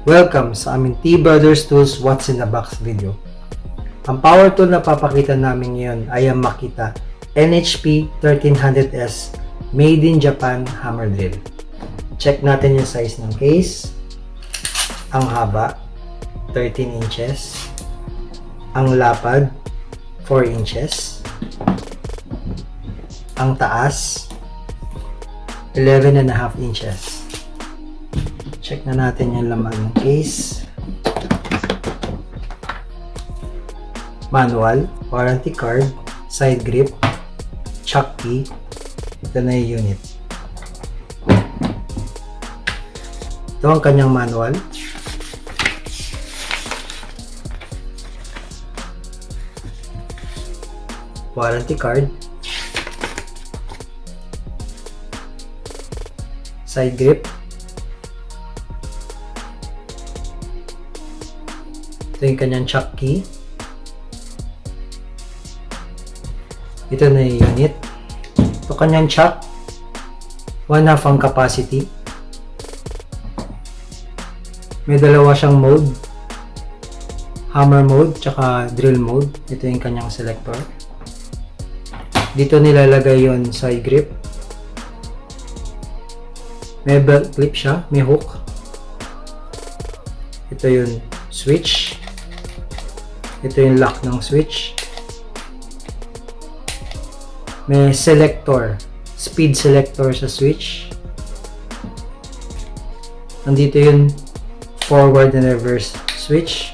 Welcome sa aming T-Brothers Tools What's in the Box video. Ang power tool na papakita namin ngayon ay ang Makita NHP 1300S Made in Japan Hammer Drill. Check natin yung size ng case. Ang haba, 13 inches. Ang lapad, 4 inches. Ang taas, 11.5 inches. Check na natin yung laman ng case. Manual, warranty card, side grip, chuck key. Ito na yung unit. Ito ang kanyang manual. Warranty card. Side grip. Ito yung kanyang chuck key. Ito na yung unit. Ito kanyang chuck. 1/2 ang capacity. May dalawa siyang mode. Hammer mode, tsaka drill mode. Ito yung kanyang selector. Dito nilalagay yung side grip. May belt clip siya, may hook. Ito yung switch. Ito yung lock ng switch. May selector, speed selector sa switch. Nandito yung forward and reverse switch.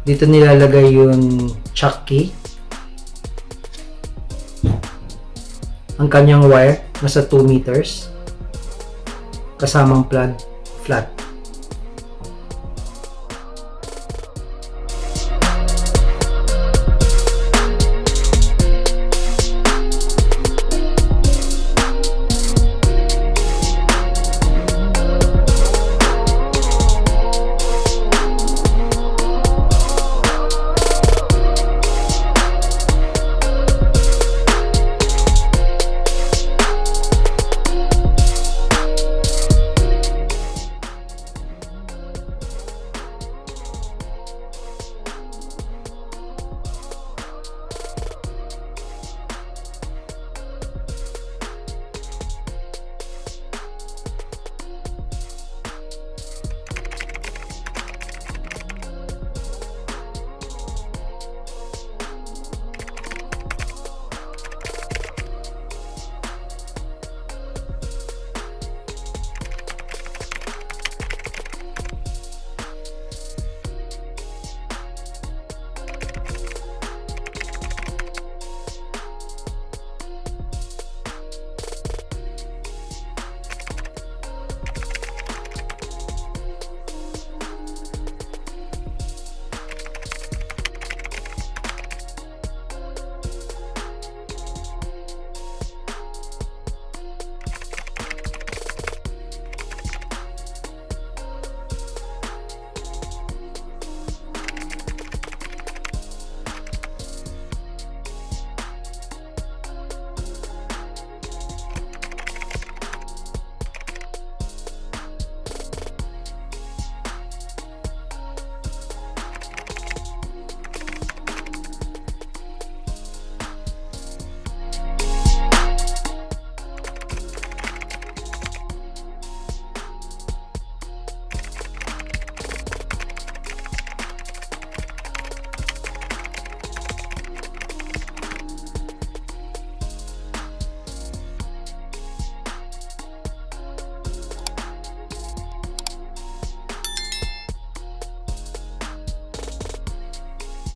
Dito nilalagay yung chuck key. Ang kanyang wire nasa 2 meters kasamang plug flat.